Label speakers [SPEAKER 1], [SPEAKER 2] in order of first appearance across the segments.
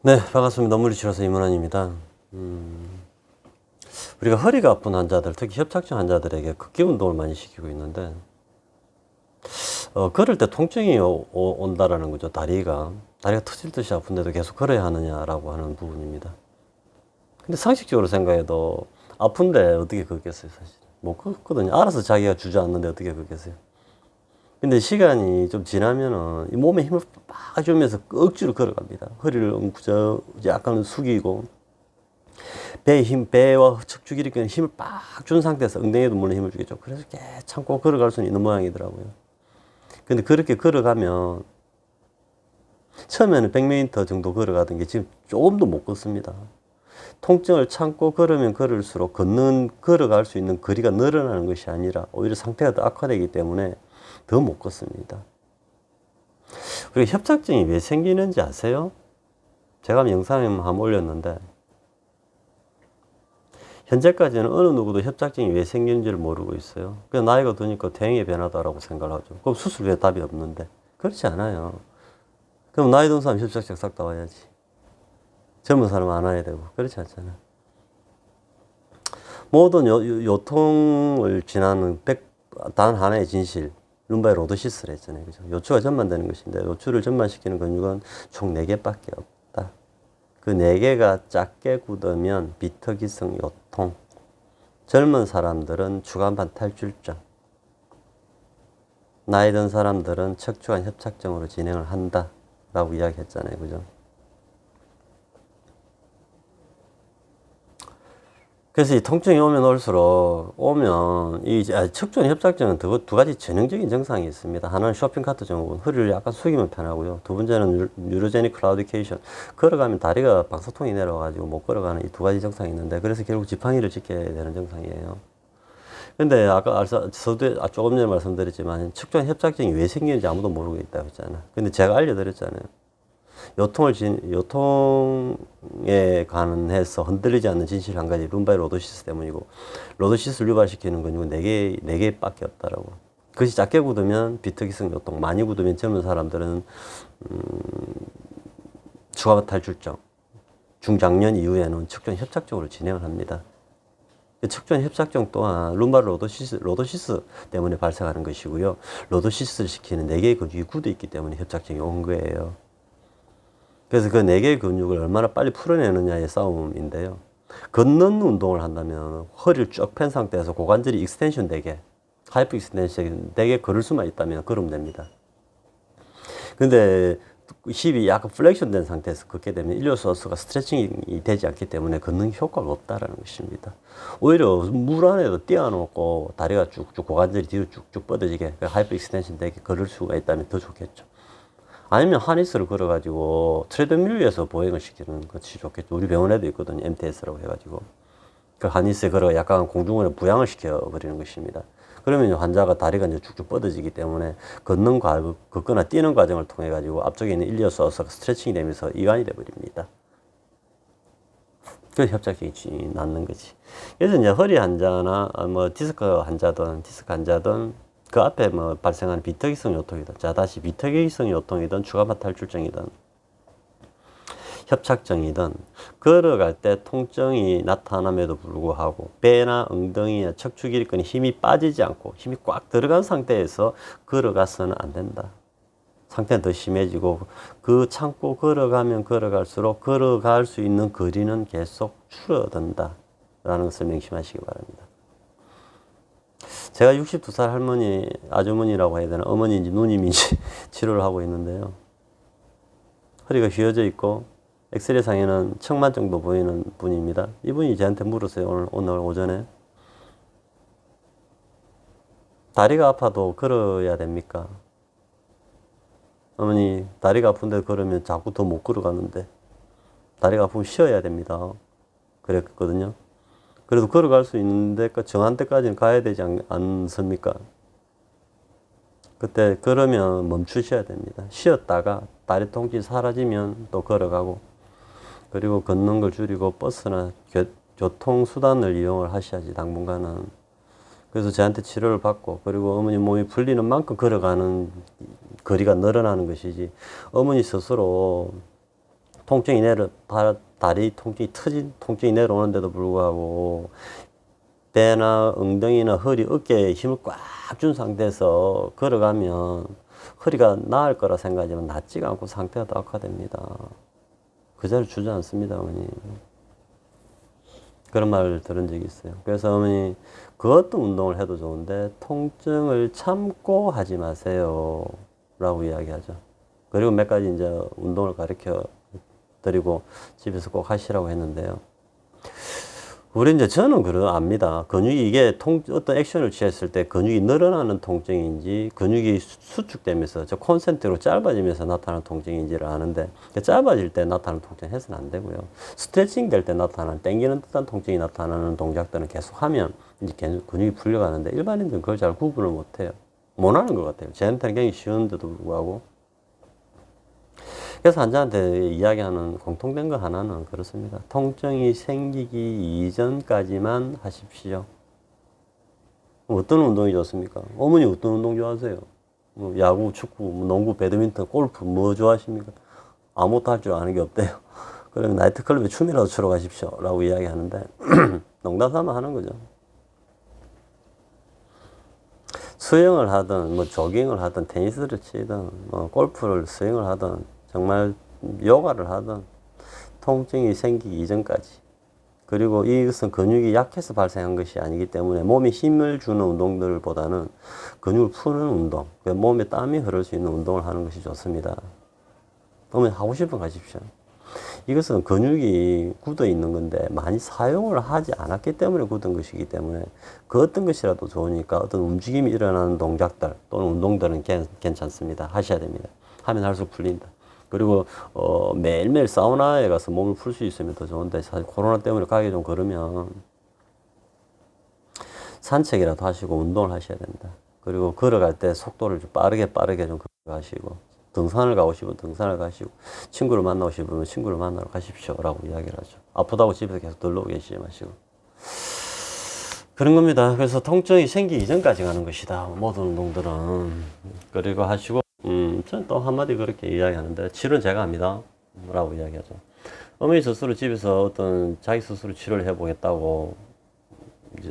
[SPEAKER 1] 네, 반갑습니다. 물리치료사 임원환입니다. 우리가 허리가 아픈 환자들, 특히 협착증 환자들에게 극기 운동을 많이 시키고 있는데, 걸을 때 통증이 온다라는 거죠. 다리가 터질 듯이 아픈데도 계속 걸어야 하느냐라고 하는 부분입니다. 근데 상식적으로 생각해도 아픈데 어떻게 걷겠어요, 사실. 못 걷거든요. 알아서 자기가 주저앉는데 어떻게 걷겠어요. 근데 시간이 좀 지나면은 이 몸에 힘을 빡 주면서 억지로 걸어갑니다. 허리를 엉구저 약간 숙이고, 배와 척추 길이에 힘을 빡 준 상태에서 엉덩이에도 물론 힘을 주겠죠. 그래서 이렇게 참고 걸어갈 수는 있는 모양이더라고요. 근데 그렇게 걸어가면 처음에는 100m 정도 걸어가던 게 지금 조금도 못 걷습니다. 통증을 참고 걸으면 걸을수록 걸어갈 수 있는 거리가 늘어나는 것이 아니라 오히려 상태가 더 악화되기 때문에 더 못 걷습니다. 그리고 협착증이 왜 생기는지 아세요? 제가 영상에 한번 올렸는데, 현재까지는 어느 누구도 협착증이 왜 생기는지를 모르고 있어요. 그냥 나이가 드니까 대형의 변화다라고 생각을 하죠. 그럼 수술에 답이 없는데. 그렇지 않아요. 그럼 나이 든 사람 협착증 싹 다 와야지. 젊은 사람 안 와야 되고. 그렇지 않잖아요. 모든 요통을 지나는 단 하나의 진실, 룸바이 로드시스를 했잖아요. 그죠? 요추가 전만되는 것인데, 요추를 전만시키는 근육은 총 4개밖에 없다. 그 4개가 작게 굳으면 비터기성 요통. 젊은 사람들은 주간판 탈출증, 나이 든 사람들은 척추관 협착증으로 진행을 한다 라고 이야기했잖아요. 그죠? 그래서 이 통증이 오면 이 척추관 협착증은 두 가지 전형적인 증상이 있습니다. 하나는 쇼핑카트 증후군, 허리를 약간 숙이면 편하고요. 두 번째는 뉴로제닉 클라우디케이션, 걸어가면 다리가 방사통이 내려와가지고 못 걸어가는 이 두 가지 증상이 있는데, 그래서 결국 지팡이를 짚게 되는 증상이에요. 근데 아까 조금 전에 말씀드렸지만 척추관 협착증이 왜 생기는지 아무도 모르고 있다고 했잖아. 근데 제가 알려드렸잖아요. 요통에 관해서 흔들리지 않는 진실 한 가지, 룸바이 로도시스 때문이고, 로도시스를 유발시키는 근육은 네 개밖에 없다라고. 그것이 작게 굳으면 비특이성 요통, 많이 굳으면 젊은 사람들은 추가 탈출증, 중장년 이후에는 척추관 협착증으로 진행을 합니다. 척추관 협착증 또한 룸바 로도시스 때문에 발생하는 것이고요. 로도시스를 시키는 4개의 근육이 굳어 있기 때문에 협착증이 온 거예요. 그래서 그 4개의 근육을 얼마나 빨리 풀어내느냐의 싸움인데요. 걷는 운동을 한다면 허리를 쭉 편 상태에서 고관절이 익스텐션 되게, 하이퍼 익스텐션 되게 걸을 수만 있다면 걸으면 됩니다. 근데 힙이 약간 플렉션 된 상태에서 걷게 되면 일요소스가 스트레칭이 되지 않기 때문에 걷는 효과가 없다라는 것입니다. 오히려 물 안에도 띄워놓고 다리가 쭉쭉 고관절이 뒤로 쭉쭉 뻗어지게, 하이퍼 익스텐션 되게 걸을 수가 있다면 더 좋겠죠. 아니면 하니스를 걸어가지고 트레드밀 위에서 보행을 시키는 것이 좋겠죠. 우리 병원에도 있거든요. MTS라고 해가지고. 그 하니스에 걸어 약간 공중을 부양을 시켜버리는 것입니다. 그러면 환자가 다리가 이제 쭉쭉 뻗어지기 때문에 걷거나 뛰는 과정을 통해 가지고 앞쪽에 있는 일리어서스가 스트레칭이 되면서 이완이 되어버립니다. 그 협착증이 낫는 거지. 그래서 이제 허리 환자나 뭐 디스크 환자든 그 앞에 뭐 발생하는 비특이성 요통이든, 자 다시 비특이성 요통이든 추가만 탈출증이든 협착증이든 걸어갈 때 통증이 나타남에도 불구하고 배나 엉덩이나 척추 길이끈에 힘이 빠지지 않고 힘이 꽉 들어간 상태에서 걸어가서는 안 된다. 상태는 더 심해지고, 그 참고 걸어가면 걸어갈수록 걸어갈 수 있는 거리는 계속 줄어든다 라는 것을 명심하시기 바랍니다. 제가 62살 할머니, 아주머니라고 해야 되나, 어머니인지 누님인지 치료를 하고 있는데요. 허리가 휘어져 있고 엑스레이 상에는 척만 정도 보이는 분입니다. 이분이 저한테 물었어요. 오늘 오전에. 다리가 아파도 걸어야 됩니까? 어머니, 다리가 아픈데 걸으면 자꾸 더 못 걸어가는데 다리가 아프면 쉬어야 됩니다. 그랬거든요. 그래도 걸어갈 수 있는데 정한 때까지는 가야 되지 않습니까? 그때 걸으면 멈추셔야 됩니다. 쉬었다가 다리 통증이 사라지면 또 걸어가고, 그리고 걷는 걸 줄이고 버스나 교통수단을 이용을 하셔야지 당분간은. 그래서 저한테 치료를 받고, 그리고 어머니 몸이 풀리는 만큼 걸어가는 거리가 늘어나는 것이지, 어머니 스스로 통증이 다리 통증이 터진 통증이 내려오는데도 불구하고 배나 엉덩이나 허리, 어깨에 힘을 꽉 준 상태에서 걸어가면 허리가 나을 거라 생각하지만 낫지가 않고 상태가 더 악화됩니다. 그 자리를 주저앉습니다, 어머니. 그런 말을 들은 적이 있어요. 그래서 어머니, 그 어떤 운동을 해도 좋은데 통증을 참고 하지 마세요. 라고 이야기하죠. 그리고 몇 가지 이제 운동을 가르쳐 드리고 집에서 꼭 하시라고 했는데요. 우리 이제 저는 압니다. 근육이 이게 어떤 액션을 취했을 때 근육이 늘어나는 통증인지 근육이 수축되면서 저 콘센트로 짧아지면서 나타나는 통증인지를 아는데 짧아질 때 나타나는 통증 해서는 안 되고요. 스트레칭 될 때 나타나는 땡기는 듯한 통증이 나타나는 동작들은 계속 하면 이제 근육이 풀려가는데 일반인들은 그걸 잘 구분을 못 해요. 못 하는 것 같아요. 쟤한테는 굉장히 쉬운데도 불구하고. 그래서 환자한테 이야기하는 공통된 거 하나는 그렇습니다. 통증이 생기기 이전까지만 하십시오. 어떤 운동이 좋습니까? 어머니 어떤 운동 좋아하세요? 뭐 야구, 축구, 농구, 배드민턴, 골프 뭐 좋아하십니까? 아무것도 할 줄 아는 게 없대요. 그러면 나이트클럽에 춤이라도 추러 가십시오. 라고 이야기하는데 농담 삼아 하는 거죠. 수영을 하든 뭐 조깅을 하든 테니스를 치든 뭐 골프를 스윙을 하든 정말 요가를 하든 통증이 생기기 이전까지 그리고 이것은 근육이 약해서 발생한 것이 아니기 때문에 몸에 힘을 주는 운동들보다는 근육을 푸는 운동, 몸에 땀이 흐를 수 있는 운동을 하는 것이 좋습니다. 그러면 하고 싶으면 가십시오. 이것은 근육이 굳어 있는 건데 많이 사용을 하지 않았기 때문에 굳은 것이기 때문에 그 어떤 것이라도 좋으니까 어떤 움직임이 일어나는 동작들 또는 운동들은 괜찮습니다. 하셔야 됩니다. 하면 할수록 풀린다. 그리고 매일매일 사우나에 가서 몸을 풀 수 있으면 더 좋은데 사실 코로나 때문에 가기 좀 그러면 산책이라도 하시고 운동을 하셔야 된다. 그리고 걸어갈 때 속도를 좀 빠르게 좀 걸어가시고 등산을 가고 싶으면 등산을 가시고 친구를 만나고 싶으면 친구를 만나러 가십시오 라고 이야기를 하죠. 아프다고 집에서 계속 들러오 계시지 마시고 그런 겁니다. 그래서 통증이 생기기 이전까지 가는 것이다. 모든 운동들은. 그리고 하시고 저는 또 한마디 그렇게 이야기하는데 치료는 제가 합니다. 라고 이야기하죠. 어머니 스스로 집에서 어떤 자기 스스로 치료를 해보겠다고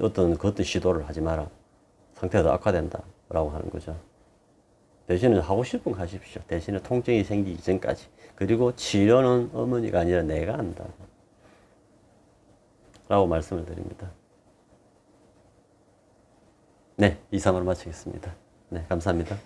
[SPEAKER 1] 어떤 시도를 하지 마라. 상태가 더 악화된다. 라고 하는 거죠. 대신에 하고 싶은 거 하십시오. 대신에 통증이 생기기 전까지. 그리고 치료는 어머니가 아니라 내가 한다. 라고 말씀을 드립니다. 네, 이상으로 마치겠습니다. 네, 감사합니다.